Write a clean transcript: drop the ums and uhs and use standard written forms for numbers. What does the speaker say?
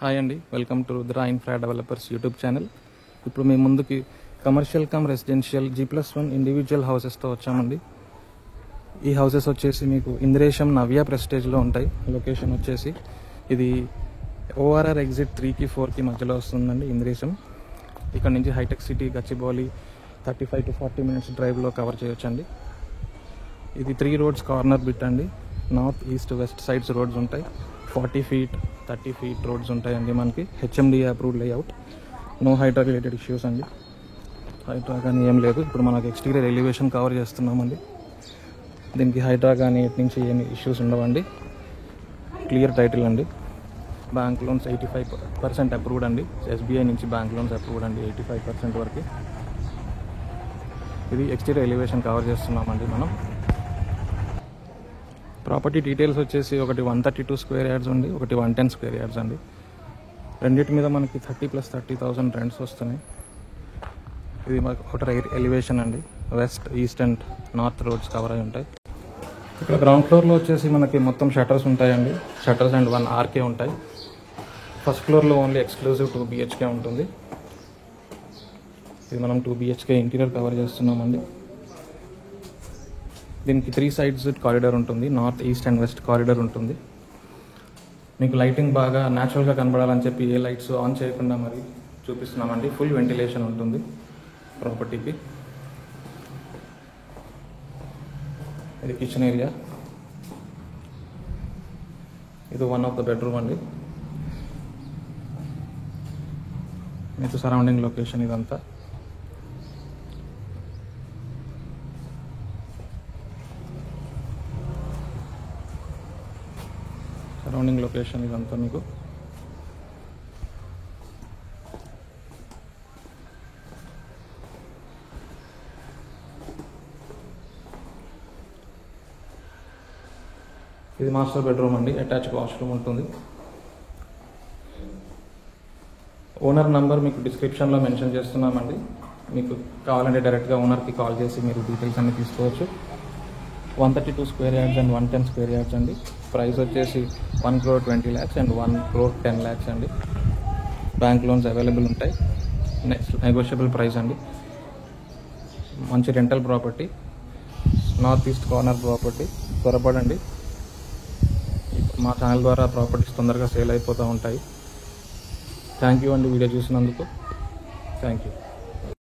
Hi అండి, welcome to Rudra Infra Developers YouTube channel. ఇప్పుడు మీ ముందుకి commercial cum residential G+1 individual హౌసెస్తో వచ్చామండి. ఈ హౌసెస్ వచ్చేసి మీకు ఇంద్రేశం నవ్య ప్రెస్టేజ్లో ఉంటాయి. లొకేషన్ వచ్చేసి ఇది ORR ఎగ్జిట్ 3కి 4కి మధ్యలో వస్తుందండి ఇంద్రేశం. ఇక్కడ నుంచి హైటెక్ సిటీ గచ్చిబౌలి 35 to 40 minutes డ్రైవ్లో కవర్ చేయొచ్చండి. ఇది 3 roads కార్నర్ బిట్ అండి. North east west sides roads ఉంటాయి. 40 feet 30 feet రోడ్స్ ఉంటాయండి. మనకి HMDA approved layout. No Hydraa related issues అండి. హైడ్రా కానీ ఏం లేదు. ఇప్పుడు మనకి ఎక్స్టీరియర్ ఎలివేషన్ కవర్ చేస్తున్నామండి. దీనికి హైడ్రా కానీ ఇటు నుంచి ఏమి ఇష్యూస్ ఉండవండి. క్లియర్ టైటిల్ అండి. బ్యాంక్ లోన్స్ 85% అప్రూవ్డ్ అండి. SBI నుంచి బ్యాంక్ లోన్స్ అప్రూవ్డ్ అండి 85% వరకు. ఇది ఎక్స్టీరియర్ ఎలివేషన్ కవర్ చేస్తున్నామండి మనం. ప్రాపర్టీ డీటెయిల్స్ వచ్చేసి ఒకటి 132 square yards ఉంది, ఒకటి 110 square yards అండి. రెండింటి మీద మనకి 30 + 30,000 రెంట్స్ వస్తున్నాయి. ఇది మనకు ఒకటి ఎలివేషన్ అండి. West east and north roads cover అయి ఉంటాయి. ఇక్కడ గ్రౌండ్ ఫ్లోర్లో వచ్చేసి మనకి మొత్తం షటర్స్ ఉంటాయండి. షటర్స్ అండ్ 1 RK ఉంటాయి. ఫస్ట్ ఫ్లోర్లో ఓన్లీ ఎక్స్క్లూజివ్ 2 BHK ఉంటుంది. ఇది మనం 2 BHK ఇంటీరియర్ కవర్ చేస్తున్నామండి. దీనికి 3 sides కారిడార్ ఉంటుంది. North east and west corridor ఉంటుంది. మీకు లైటింగ్ బాగా న్యాచురల్గా కనబడాలని చెప్పి ఏ లైట్స్ ఆన్ చేయకుండా మరి చూపిస్తున్నామండి. ఫుల్ వెంటిలేషన్ ఉంటుంది ప్రాపర్టీకి. ఇది కిచెన్ ఏరియా. ఇది వన్ ఆఫ్ ద బెడ్రూమ్ అండి. మీకు సరౌండింగ్ లొకేషన్ ఇదంతా. సరౌండింగ్ లొకేషన్ ఇదంతా మీకు. ఇది మాస్టర్ బెడ్రూమ్ అండి. అటాచ్డ్ వాష్రూమ్ ఉంటుంది. ఓనర్ నంబర్ మీకు డిస్క్రిప్షన్లో మెన్షన్ చేస్తున్నామండి. మీకు కావాలంటే డైరెక్ట్గా ఓనర్కి కాల్ చేసి మీరు డీటెయిల్స్ అన్ని తీసుకోవచ్చు. 132 square yards and 110 square yards అండి. ప్రైస్ వచ్చేసి 1,20 lakhs అండ్ 1,10 lakhs అండి. బ్యాంక్ లోన్స్ అవైలబుల్ ఉంటాయి. నెక్స్ట్ నెగోషియబుల్ ప్రైస్ అండి. మంచి rental property, north east corner property. త్వరపడండి. మా ఛానల్ ద్వారా ప్రాపర్టీస్ తొందరగా సేల్ అయిపోతూ ఉంటాయి. థ్యాంక్ యూ అండి వీడియో చూసినందుకు. Thank you.